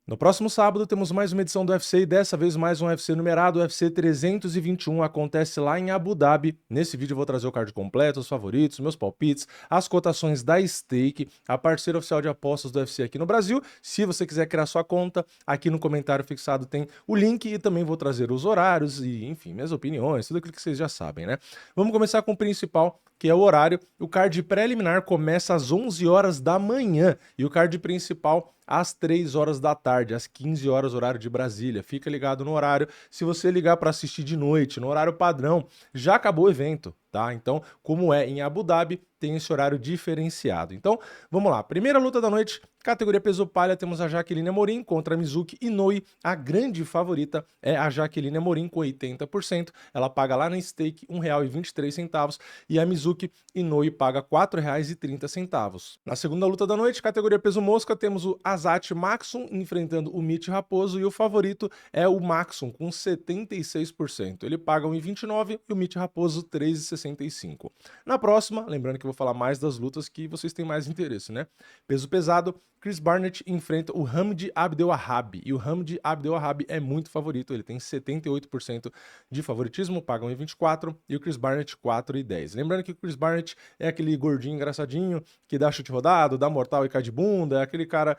No próximo sábado temos mais uma edição do UFC e dessa vez mais um UFC numerado, o UFC 321 acontece lá em Abu Dhabi. Nesse vídeo eu vou trazer o card completo, os favoritos, meus palpites, as cotações da Stake, a parceira oficial de apostas do UFC aqui no Brasil. Se você quiser criar sua conta, aqui no comentário fixado tem o link e também vou trazer os horários e, enfim, minhas opiniões, tudo aquilo que vocês já sabem, né? Vamos começar com o principal, que é o horário. O card preliminar começa às 11 horas da manhã e o card principal às 3 horas da tarde, às 15 horas, horário de Brasília. Fica ligado no horário. Se você ligar para assistir de noite, no horário padrão, já acabou o evento, tá? Então, como é em Abu Dhabi, tem esse horário diferenciado. Então, vamos lá. Primeira luta da noite, categoria peso palha, temos a Jaqueline Amorim contra a Mizuki Inoue. A grande favorita é a Jaqueline Amorim com 80%. Ela paga lá na Stake R$ 1,23 e a Mizuki Inoue paga R$ 4,30. Na segunda luta da noite, categoria peso mosca, temos o Azat Maxson enfrentando o Mitch Raposo e o favorito é o Maxson com 76%. Ele paga R$ 1,29 e o Mitch Raposo R$ 3,65. Na próxima, lembrando que eu vou falar mais das lutas que vocês têm mais interesse, né? Peso pesado, Chris Barnett enfrenta o Hamid Abdelwahab e o Hamid Abdelwahab é muito favorito, ele tem 78% de favoritismo, paga 1,24 e o Chris Barnett 4,10. Lembrando que o Chris Barnett é aquele gordinho engraçadinho que dá chute rodado, dá mortal e cai de bunda, é aquele cara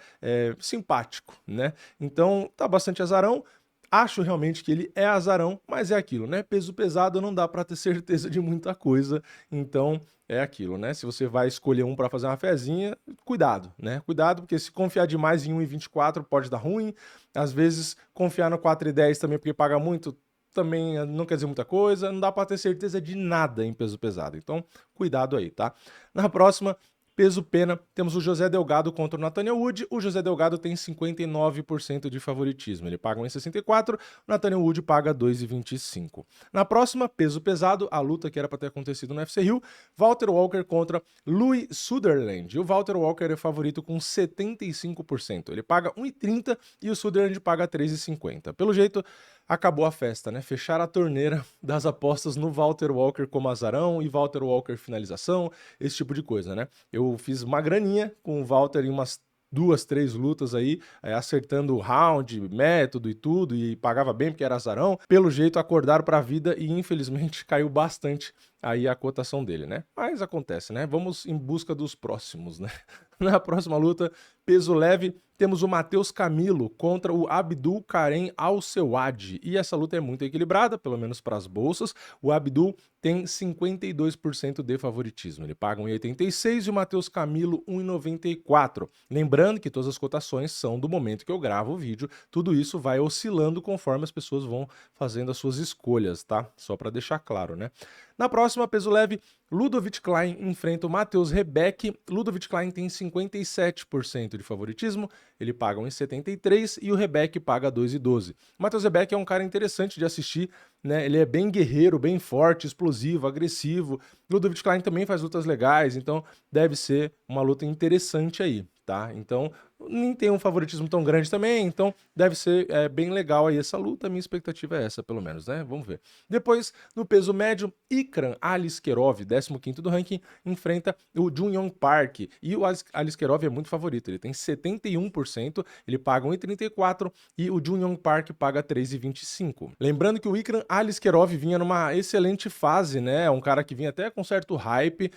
simpático, né? Então tá bastante azarão. Acho realmente que ele é azarão, mas é aquilo, né? Peso pesado não dá para ter certeza de muita coisa, então é aquilo, né? Se você vai escolher um para fazer uma fezinha, cuidado, né? Cuidado, porque se confiar demais em 1,24 pode dar ruim. Às vezes, confiar no 4,10 também, porque paga muito, também não quer dizer muita coisa. Não dá para ter certeza de nada em peso pesado. Então, cuidado aí, tá? Na próxima, peso pena, temos o José Delgado contra o Nathaniel Wood. O José Delgado tem 59% de favoritismo. Ele paga 1,64, o Nathaniel Wood paga 2,25. Na próxima, peso pesado, a luta que era para ter acontecido no UFC Rio, Walter Walker contra Louis Sutherland. E o Walter Walker é favorito com 75%. Ele paga 1,30 e o Sutherland paga 3,50. Pelo jeito, acabou a festa, né? Fecharam a torneira das apostas no Walter Walker como azarão e Walter Walker finalização, esse tipo de coisa, né? Eu fiz uma graninha com o Walter em umas 2, 3 lutas aí, acertando o round, método e tudo, e pagava bem porque era azarão. Pelo jeito, acordaram para a vida e infelizmente caiu bastante aí a cotação dele, né? Mas acontece, né? Vamos em busca dos próximos, né? Na próxima luta, peso leve, temos o Matheus Camilo contra o Abdul Karim Al-Sewadi. E essa luta é muito equilibrada, pelo menos para as bolsas. O Abdul tem 52% de favoritismo. Ele paga 1,86 e o Matheus Camilo 1,94. Lembrando que todas as cotações são do momento que eu gravo o vídeo. Tudo isso vai oscilando conforme as pessoas vão fazendo as suas escolhas, tá? Só para deixar claro, né? Na próxima, peso leve, Ludovic Klein enfrenta o Matheus Rebeck. Ludovic Klein tem 57% de favoritismo, ele paga 1,73 e o Rebeck paga 2,12. O Matheus Rebeck é um cara interessante de assistir, né? Ele é bem guerreiro, bem forte, explosivo, agressivo. Ludovic Klein também faz lutas legais, então deve ser uma luta interessante aí, tá? Então, nem tem um favoritismo tão grande também, então deve ser bem legal aí essa luta. A minha expectativa é essa, pelo menos, né? Vamos ver. Depois, no peso médio, Ikram Aliskerov, 15º do ranking, enfrenta o Jun Yong Park. E o Aliskerov é muito favorito, ele tem 71%, ele paga 1,34 e o Jun Yong Park paga 3,25. Lembrando que o Ikram Aliskerov vinha numa excelente fase, né? É um cara que vinha até com certo hype,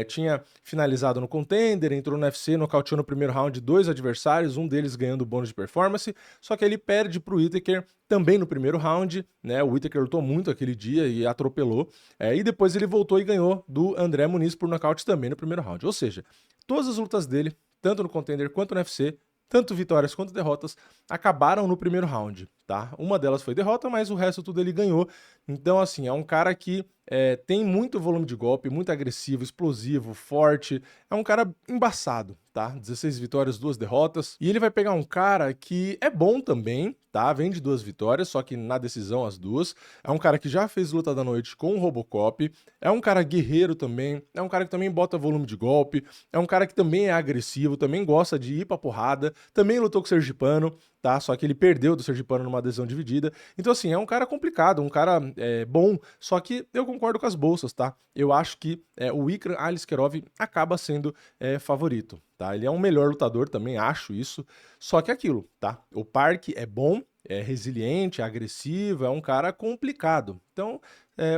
tinha finalizado no Contender, entrou no UFC, nocauteou no primeiro round 2 adversários, um deles ganhando bônus de performance, só que ele perde para o Whittaker também no primeiro round, né? O Whittaker lutou muito aquele dia e atropelou, e depois ele voltou e ganhou do André Muniz por nocaute também no primeiro round. Ou seja, todas as lutas dele, tanto no Contender quanto no UFC, tanto vitórias quanto derrotas, acabaram no primeiro round, tá? Uma delas foi derrota, mas o resto tudo ele ganhou. Então, assim, é um cara que tem muito volume de golpe, muito agressivo, explosivo, forte. É um cara embaçado, tá? 16 vitórias, 2 derrotas. E ele vai pegar um cara que é bom também, tá? Vem de 2 vitórias, só que na decisão as 2. É um cara que já fez luta da noite com o Robocop. É um cara guerreiro também. É um cara que também bota volume de golpe. É um cara que também é agressivo, também gosta de ir pra porrada. Também lutou com o Sergipano, tá? Só que ele perdeu do Sergipano numa uma decisão dividida. Então, assim, é um cara complicado, um cara bom, só que eu concordo com as bolsas, tá? Eu acho que o Ikram Aliskerov acaba sendo favorito, tá? Ele é um melhor lutador também, acho isso, só que é aquilo, tá? O Park é bom, é resiliente, é agressivo, é um cara complicado. Então,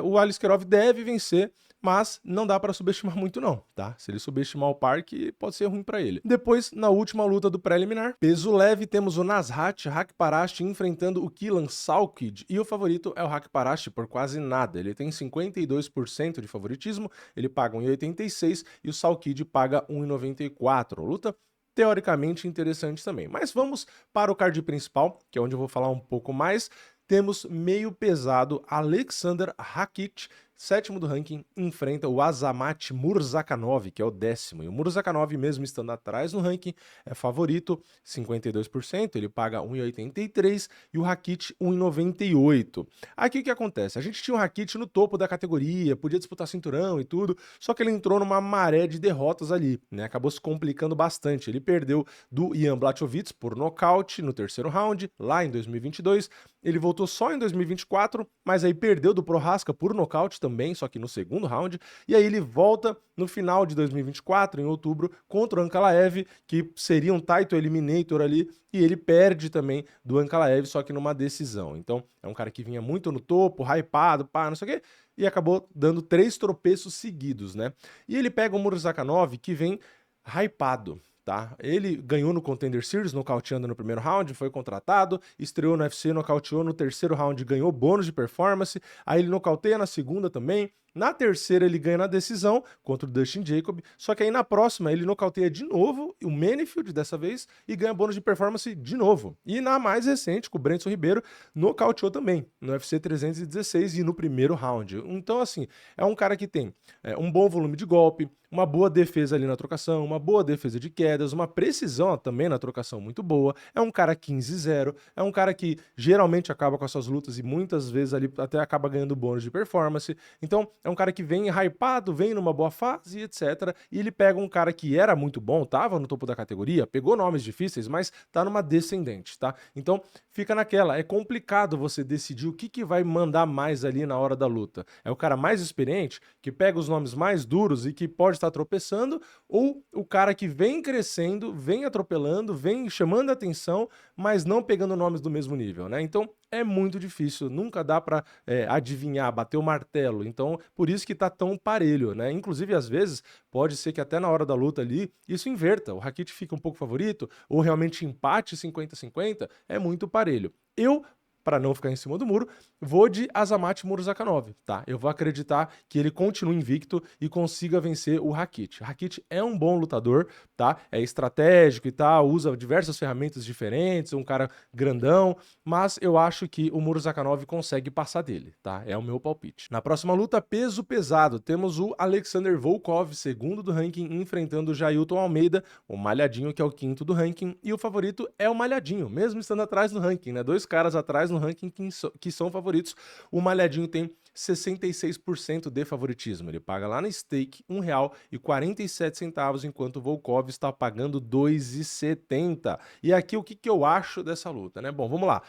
o Aliskerov deve vencer, mas não dá para subestimar muito não, tá? Se ele subestimar o Park, pode ser ruim para ele. Depois, na última luta do preliminar, peso leve, temos o Nasrat Haqparast enfrentando o Killan Salkid, e o favorito é o Haqparast por quase nada. Ele tem 52% de favoritismo, ele paga 1,86 e o Salkid paga 1,94. Luta teoricamente interessante também. Mas vamos para o card principal, que é onde eu vou falar um pouco mais. Temos meio pesado Alexander Rakic, sétimo do ranking, enfrenta o Azamat Murzakanov, que é o 10º. E o Murzakanov, mesmo estando atrás no ranking, é favorito, 52%, ele paga 1,83 e o Rakic 1,98. Aqui o que acontece? A gente tinha o Rakic no topo da categoria, podia disputar cinturão e tudo, só que ele entrou numa maré de derrotas ali, né? Acabou se complicando bastante. Ele perdeu do Ian Blachowicz por nocaute no terceiro round, lá em 2022. Ele voltou só em 2024, mas aí perdeu do Prohaska por nocaute também, só que no segundo round. E aí ele volta no final de 2024, em outubro, contra o Ankalaev, que seria um title eliminator ali, e ele perde também do Ankalaev, só que numa decisão. Então, é um cara que vinha muito no topo, hypado, pá, não sei o quê, e acabou dando 3 tropeços seguidos, né? E ele pega o Murzakanov, que vem hypado. Tá? Ele ganhou no Contender Series, nocauteando no primeiro round, foi contratado, estreou no UFC, nocauteou no terceiro round, ganhou bônus de performance, aí ele nocauteia na segunda também, na terceira ele ganha na decisão contra o Dustin Jacob, só que aí na próxima ele nocauteia de novo, o Menifield dessa vez, e ganha bônus de performance de novo. E na mais recente, com o Brentson Ribeiro, nocauteou também, no UFC 316 e no primeiro round. Então assim, é um cara que tem um bom volume de golpe, uma boa defesa ali na trocação, uma boa defesa de quedas, uma precisão também na trocação muito boa, é um cara 15-0, é um cara que geralmente acaba com as suas lutas e muitas vezes ali até acaba ganhando bônus de performance. Então, é um cara que vem hypado, vem numa boa fase, etc. E ele pega um cara que era muito bom, tava no topo da categoria, pegou nomes difíceis, mas tá numa descendente, tá? Então, fica naquela, é complicado você decidir o que vai mandar mais ali na hora da luta. É o cara mais experiente, que pega os nomes mais duros e que pode estar tropeçando, ou o cara que vem crescendo, vem atropelando, vem chamando a atenção, mas não pegando nomes do mesmo nível, né? Então, é muito difícil, nunca dá pra adivinhar, bater o martelo, então por isso que tá tão parelho, né? Inclusive, às vezes, pode ser que até na hora da luta ali, isso inverta, o Rakic fica um pouco favorito, ou realmente empate 50-50, é muito parelho. Eu, para não ficar em cima do muro, vou de Azamat Murzakanov, tá? Eu vou acreditar que ele continue invicto e consiga vencer o Rakic. Rakic é um bom lutador, tá? É estratégico e tal, usa diversas ferramentas diferentes, um cara grandão, mas eu acho que o Murzakanov consegue passar dele, tá? É o meu palpite. Na próxima luta, peso pesado, temos o Alexander Volkov, segundo do ranking, enfrentando o Jailton Almeida, o Malhadinho, que é o quinto do ranking, e o favorito é o Malhadinho, mesmo estando atrás no ranking, né? 2 caras atrás no ranking que são favoritos. O Malhadinho tem 66% de favoritismo. Ele paga lá na stake R$ 1,47, enquanto o Volkov está pagando R$ 2,70. E aqui o que eu acho dessa luta, né? Bom, vamos lá.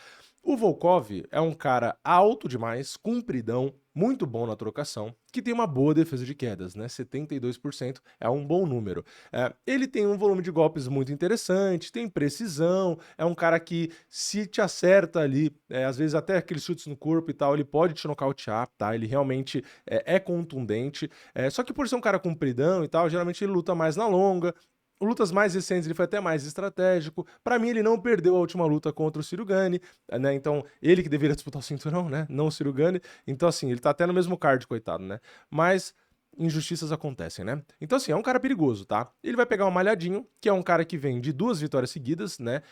O Volkov é um cara alto demais, compridão, muito bom na trocação, que tem uma boa defesa de quedas, né? 72% é um bom número. Ele tem um volume de golpes muito interessante, tem precisão, é um cara que se te acerta ali, às vezes até aqueles chutes no corpo e tal, ele pode te nocautear, tá? Ele realmente é contundente, só que por ser um cara compridão e tal, geralmente ele luta mais na longa. Lutas mais recentes ele foi até mais estratégico. Para mim ele não perdeu a última luta contra o Ciryl Gane, né? Então ele que deveria disputar o cinturão, né? Não o Ciryl Gane. Então assim, ele tá até no mesmo card, coitado, né? Mas injustiças acontecem, né? Então assim, é um cara perigoso, tá? Ele vai pegar o Malhadinho, que é um cara que vem de 2 vitórias seguidas, né?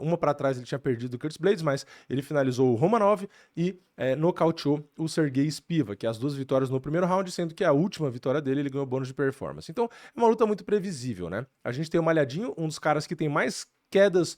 Uma pra trás ele tinha perdido o Curtis Blades, mas ele finalizou o Romanov e nocauteou o Sergei Spiva, que é as 2 vitórias no primeiro round, sendo que a última vitória dele ele ganhou bônus de performance. Então é uma luta muito previsível, né? A gente tem o Malhadinho, um dos caras que tem mais quedas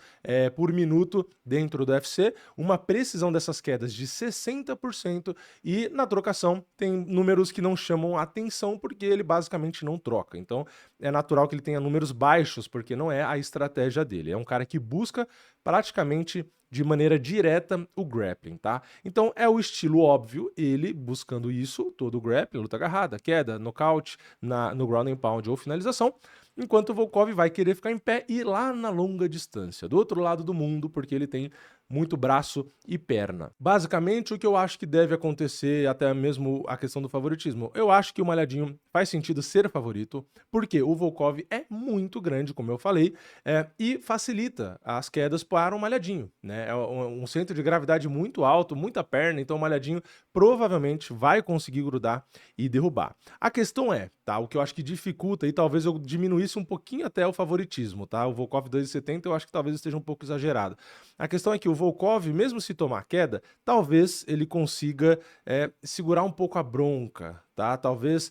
por minuto dentro do UFC, uma precisão dessas quedas de 60% e na trocação tem números que não chamam atenção porque ele basicamente não troca. Então é natural que ele tenha números baixos porque não é a estratégia dele. É um cara que busca praticamente de maneira direta o grappling, tá? Então é o estilo óbvio, ele buscando isso, todo o grappling, luta agarrada, queda, nocaute, no ground and pound ou finalização, enquanto o Volkov vai querer ficar em pé e ir lá na longa distância, do outro lado do mundo, porque ele tem muito braço e perna. Basicamente, o que eu acho que deve acontecer, até mesmo a questão do favoritismo, eu acho que o Malhadinho faz sentido ser favorito, porque o Volkov é muito grande, como eu falei, e facilita as quedas para o Malhadinho, né? É um centro de gravidade muito alto, muita perna, então o Malhadinho provavelmente vai conseguir grudar e derrubar. A questão é, tá? O que eu acho que dificulta, e talvez eu diminuísse um pouquinho até o favoritismo, tá? O Volkov 2,70 eu acho que talvez esteja um pouco exagerado. A questão é que o Volkov, mesmo se tomar queda, talvez ele consiga segurar um pouco a bronca, tá? Talvez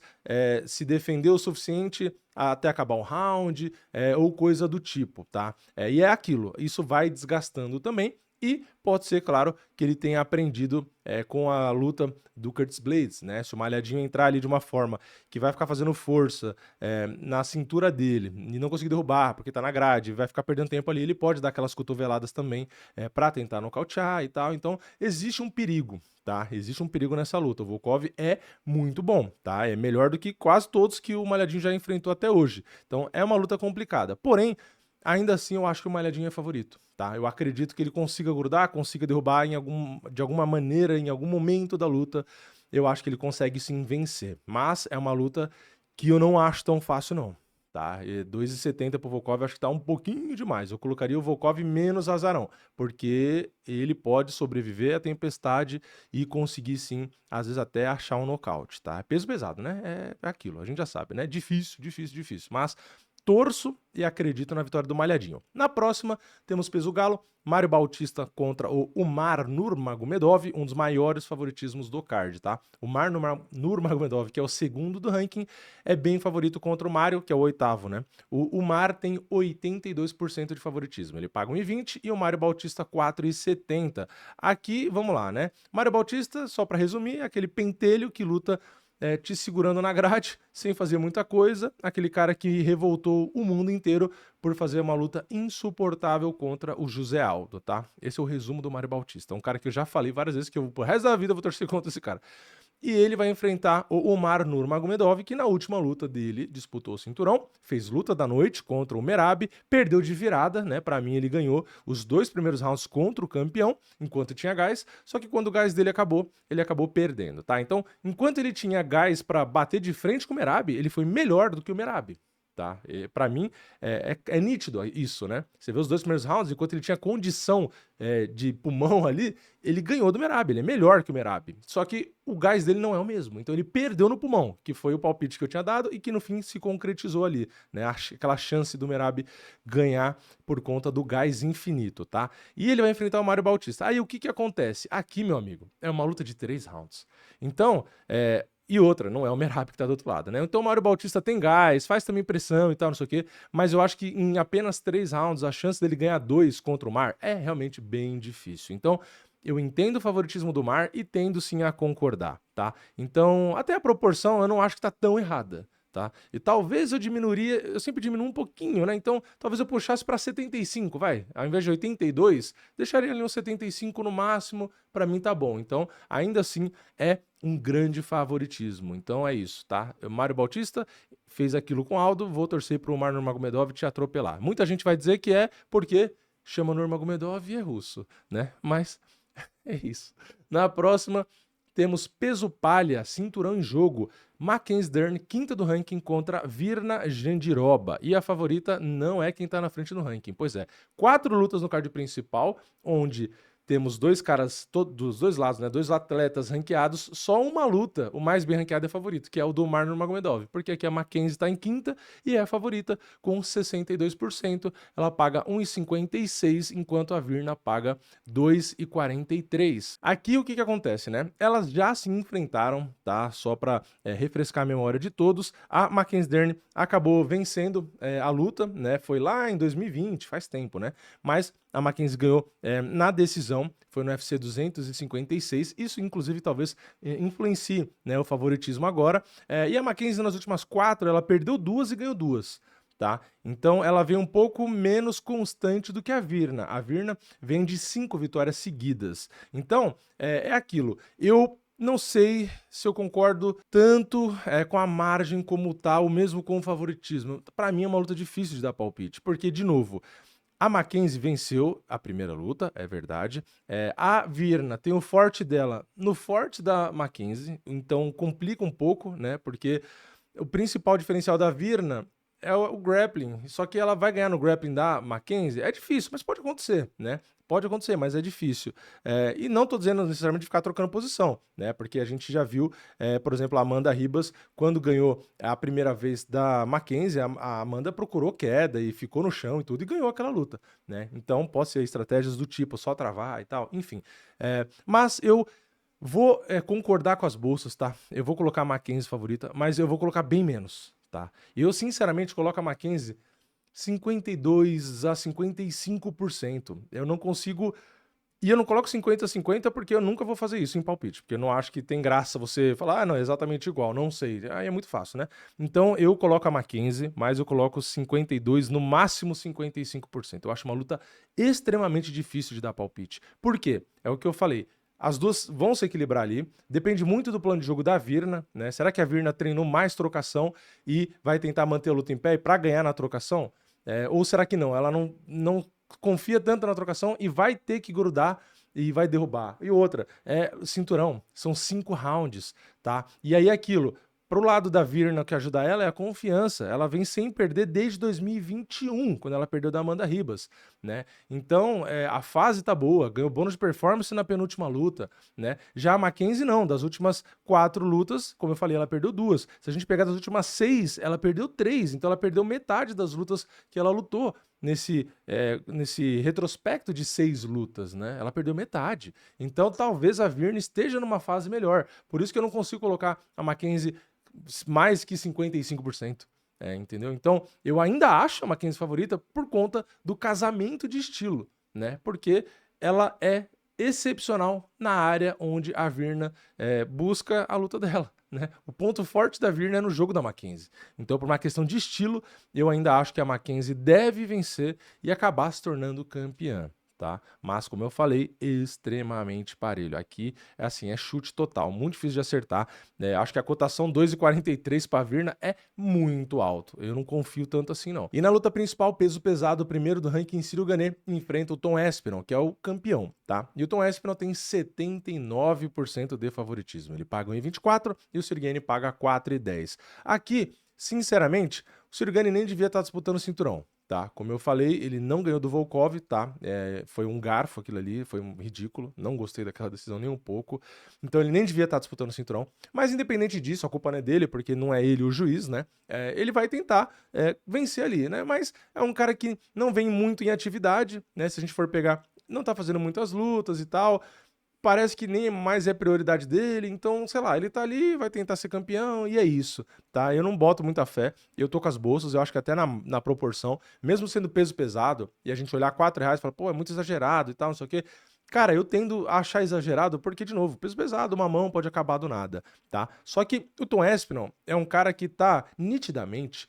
se defender o suficiente até acabar um round ou coisa do tipo, tá? E é aquilo, isso vai desgastando também. E pode ser, claro, que ele tenha aprendido com a luta do Curtis Blaydes, né? Se o Malhadinho entrar ali de uma forma que vai ficar fazendo força na cintura dele e não conseguir derrubar, porque tá na grade, vai ficar perdendo tempo ali, ele pode dar aquelas cotoveladas também para tentar nocautear e tal. Então, existe um perigo, tá? Existe um perigo nessa luta. O Volkov é muito bom, tá? É melhor do que quase todos que o Malhadinho já enfrentou até hoje. Então, é uma luta complicada. Porém, ainda assim, eu acho que o Malhadinho é favorito, tá? Eu acredito que ele consiga grudar, consiga derrubar de alguma maneira, em algum momento da luta. Eu acho que ele consegue sim vencer. Mas é uma luta que eu não acho tão fácil, não, tá? 2,70 pro Volkov, acho que tá um pouquinho demais. Eu colocaria o Volkov menos azarão, porque ele pode sobreviver à tempestade e conseguir sim, às vezes até achar um nocaute, tá? É peso pesado, né? É aquilo, a gente já sabe, né? Difícil, difícil, difícil. Mas torço e acredito na vitória do Malhadinho. Na próxima, temos peso galo, Mário Bautista contra o Umar Nurmagomedov, um dos maiores favoritismos do card, tá? O Umar Nurmagomedov, que é o segundo do ranking, é bem favorito contra o Mário, que é o oitavo, né? O Umar tem 82% de favoritismo, ele paga 1,20 e o Mário Bautista 4,70. Aqui, vamos lá, né? Mário Bautista, só para resumir, é aquele pentelho que luta te segurando na grade, sem fazer muita coisa, aquele cara que revoltou o mundo inteiro por fazer uma luta insuportável contra o José Aldo, tá? Esse é o resumo do Mário Bautista, um cara que eu já falei várias vezes que eu, pro resto da vida, vou torcer contra esse cara. E ele vai enfrentar o Umar Nurmagomedov, que na última luta dele disputou o cinturão, fez luta da noite contra o Merab, perdeu de virada, né? Pra mim ele ganhou os 2 primeiros rounds contra o campeão, enquanto tinha gás, só que quando o gás dele acabou, ele acabou perdendo, tá? Então, enquanto ele tinha gás pra bater de frente com o Merab, ele foi melhor do que o Merab. Tá? Para mim, é nítido isso, né? Você vê os 2 primeiros rounds, enquanto ele tinha condição de pulmão ali, ele ganhou do Merab, ele é melhor que o Merab. Só que o gás dele não é o mesmo, então ele perdeu no pulmão, que foi o palpite que eu tinha dado e que no fim se concretizou ali, né? Aquela chance do Merab ganhar por conta do gás infinito, tá? E ele vai enfrentar o Mário Bautista. Aí o que acontece? Aqui, meu amigo, é uma luta de 3 rounds. Então, e outra, não é o Merab que tá do outro lado, né? Então o Mário Bautista tem gás, faz também pressão e tal, não sei o quê, mas eu acho que em apenas 3 rounds a chance dele ganhar 2 contra o Mar é realmente bem difícil. Então, eu entendo o favoritismo do Mar e tendo sim a concordar, tá? Então, até a proporção eu não acho que tá tão errada, tá? E talvez eu diminuiria, eu sempre diminuo um pouquinho, né? Então, talvez eu puxasse para 75, vai. Ao invés de 82, deixaria ali uns 75 no máximo, para mim tá bom. Então, ainda assim, é um grande favoritismo. Então é isso, tá? O Mário Bautista fez aquilo com o Aldo, vou torcer pro Umar Nurmagomedov te atropelar. Muita gente vai dizer que é porque chama Nurmagomedov e é russo, né? Mas é isso. Na próxima, temos peso palha, cinturão em jogo. Mackenzie Dern, quinta do ranking, contra Virna Jandiroba. E a favorita não é quem tá na frente do ranking. Pois é, 4 lutas no card principal, onde temos dois caras dos dois lados, né? Dois atletas ranqueados, só uma luta, o mais bem ranqueado é favorito, que é o do Umar Nurmagomedov, porque aqui a Mackenzie está em quinta e é a favorita com 62%, ela paga 1,56, enquanto a Virna paga 2,43. Aqui o que acontece, né? Elas já se enfrentaram, tá? Só para refrescar a memória de todos, a Mackenzie Dern acabou vencendo a luta, né? Foi lá em 2020, faz tempo, né? Mas a Mackenzie ganhou na decisão, foi no UFC 256, isso inclusive talvez influencie, né, o favoritismo agora, e a Mackenzie nas últimas 4, ela perdeu 2 e ganhou 2. Tá? Então ela vem um pouco menos constante do que a Virna. A Virna vem de 5 vitórias seguidas. Então é aquilo. Eu não sei se eu concordo tanto com a margem como tal, mesmo com o favoritismo. Para mim é uma luta difícil de dar palpite, porque, de novo, a Mackenzie venceu a primeira luta, é verdade. A Virna tem o forte dela no forte da Mackenzie, então complica um pouco, né? Porque o principal diferencial da Virna é o grappling, só que ela vai ganhar no grappling da Mackenzie? É difícil, mas pode acontecer, né? Pode acontecer, mas é difícil. E não tô dizendo necessariamente de ficar trocando posição, né? Porque a gente já viu, por exemplo, a Amanda Ribas, quando ganhou a primeira vez da Mackenzie, a Amanda procurou queda e ficou no chão e tudo, e ganhou aquela luta, né? Então, pode ser estratégias do tipo só travar e tal, enfim. Mas eu vou concordar com as bolsas, tá? Eu vou colocar a Mackenzie favorita, mas eu vou colocar bem menos, tá? Eu, sinceramente, coloco a Mackenzie 52 a 55%. Eu não consigo... E eu não coloco 50 a 50 porque eu nunca vou fazer isso em palpite, porque eu não acho que tem graça você falar, não, é exatamente igual, não sei. Aí é muito fácil, né? Então eu coloco a Mackenzie, mas eu coloco 52, no máximo 55%. Eu acho uma luta extremamente difícil de dar palpite. Por quê? É o que eu falei. As duas vão se equilibrar ali, depende muito do plano de jogo da Virna, né? Será que a Virna treinou mais trocação e vai tentar manter a luta em pé para ganhar na trocação? Ou será que não? Ela não confia tanto na trocação e vai ter que grudar e vai derrubar. E outra, cinturão, são 5 rounds, tá? E aí aquilo, pro lado da Virna, que ajuda ela é a confiança. Ela vem sem perder desde 2021, quando ela perdeu da Amanda Ribas, né? Então, a fase tá boa, ganhou bônus de performance na penúltima luta, né? Já a Mackenzie não, das últimas 4 lutas, como eu falei, ela perdeu 2. Se a gente pegar das últimas 6, ela perdeu 3, então ela perdeu metade das lutas que ela lutou nesse retrospecto de 6 lutas, né? Ela perdeu metade. Então, talvez a Virna esteja numa fase melhor. Por isso que eu não consigo colocar a Mackenzie mais que 55%. Entendeu? Então, eu ainda acho a Mackenzie favorita por conta do casamento de estilo, né? Porque ela é excepcional na área onde a Virna busca a luta dela, né? O ponto forte da Virna é no jogo da Mackenzie. Então, por uma questão de estilo, eu ainda acho que a Mackenzie deve vencer e acabar se tornando campeã. Tá? Mas, como eu falei, extremamente parelho. Aqui é assim, é chute total, muito difícil de acertar. Acho que a cotação 2,43 para a Virna é muito alto. Eu não confio tanto assim, não. E na luta principal, peso pesado, o primeiro do ranking, Ciro Gane enfrenta o Tom Aspinall, que é o campeão, tá? E o Tom Aspinall tem 79% de favoritismo. Ele paga 1,24 e o Ciro Gane paga 4,10. Aqui, sinceramente, o Ciro Gane nem devia estar disputando o cinturão. Tá? Como eu falei, ele não ganhou do Volkov, tá? Foi um garfo aquilo ali, foi um ridículo, não gostei daquela decisão nem um pouco. Então ele nem devia estar disputando o cinturão. Mas independente disso, a culpa não é dele, porque não é ele o juiz, né? Ele vai tentar vencer ali, né? Mas é um cara que não vem muito em atividade, né? Se a gente for pegar, não tá fazendo muitas lutas e tal. Parece que nem mais é prioridade dele, então, sei lá, ele tá ali, vai tentar ser campeão, e é isso, tá? Eu não boto muita fé, eu tô com as bolsas, eu acho que até na proporção, mesmo sendo peso pesado, e a gente olhar R$4 e falar, pô, é muito exagerado e tal, não sei o quê. Cara, eu tendo a achar exagerado porque, de novo, peso pesado, uma mão pode acabar do nada, tá? Só que o Tom Aspinall é um cara que tá nitidamente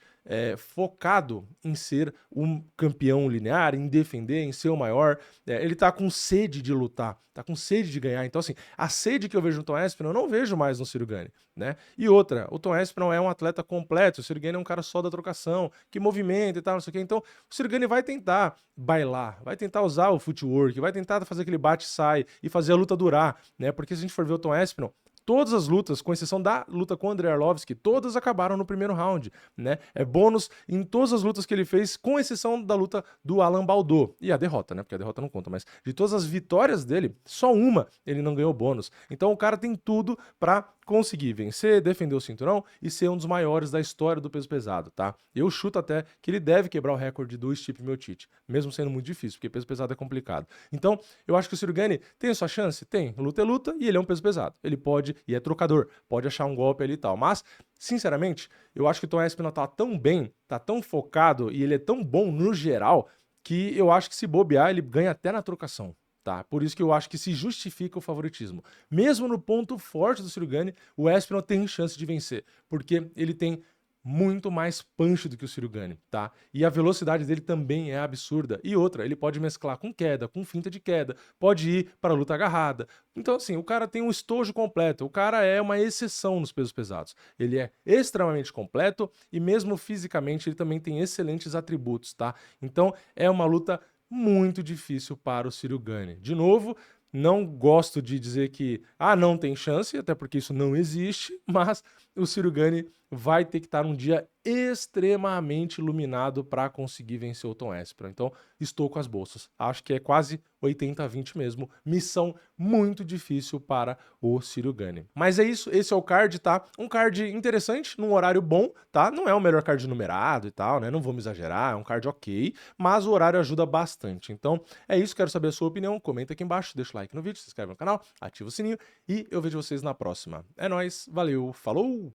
focado em ser um campeão linear, em defender, em ser o maior. Ele tá com sede de lutar, tá com sede de ganhar. Então, assim, a sede que eu vejo no Tom Aspinall, eu não vejo mais no Ciro Gane, né? E outra, o Tom Aspinall é um atleta completo, o Ciro Gane é um cara só da trocação, que movimenta e tal, não sei o quê. Então, o Ciro Gane vai tentar bailar, vai tentar usar o footwork, vai tentar fazer aquele bate-sai e fazer a luta durar, né? Porque se a gente for ver o Tom Aspinall, todas as lutas, com exceção da luta com o Andrei Arlovski, todas acabaram no primeiro round, né? É bônus em todas as lutas que ele fez, com exceção da luta do Alan Baudot. E a derrota, né? Porque a derrota não conta, mas de todas as vitórias dele, só uma ele não ganhou bônus. Então o cara tem tudo pra conseguir vencer, defender o cinturão e ser um dos maiores da história do peso pesado, tá? Eu chuto até que ele deve quebrar o recorde do Stipe Miocic, mesmo sendo muito difícil, porque peso pesado é complicado. Então, eu acho que o Ciro Gane tem a sua chance? Tem. Luta é luta e ele é um peso pesado. Ele pode, e é trocador, pode achar um golpe ali e tal. Mas, sinceramente, eu acho que o Tom Aspinall tá tão bem, tá tão focado e ele é tão bom no geral que eu acho que se bobear, ele ganha até na trocação. Tá? Por isso que eu acho que se justifica o favoritismo. Mesmo no ponto forte do Ciro Gane, o Aspinall tem chance de vencer, porque ele tem muito mais punch do que o Ciro Gane, tá? E a velocidade dele também é absurda. E outra, ele pode mesclar com queda, com finta de queda, pode ir para a luta agarrada. Então, assim, o cara tem um estojo completo, o cara é uma exceção nos pesos pesados. Ele é extremamente completo e mesmo fisicamente ele também tem excelentes atributos, tá? Então, é uma luta muito difícil para o Ciro Gane. De novo, não gosto de dizer que não tem chance, até porque isso não existe, mas o Ciro Gane vai ter que estar num dia extremamente iluminado para conseguir vencer o Tom Aspinall. Então, estou com as bolsas. Acho que é quase 80-20 mesmo. Missão muito difícil para o Ciro Gane. Mas é isso, esse é o card, tá? Um card interessante, num horário bom, tá? Não é o melhor card numerado e tal, né? Não vamos exagerar, é um card ok, mas o horário ajuda bastante. Então, é isso, quero saber a sua opinião. Comenta aqui embaixo, deixa o like no vídeo, se inscreve no canal, ativa o sininho e eu vejo vocês na próxima. É nóis, valeu, falou!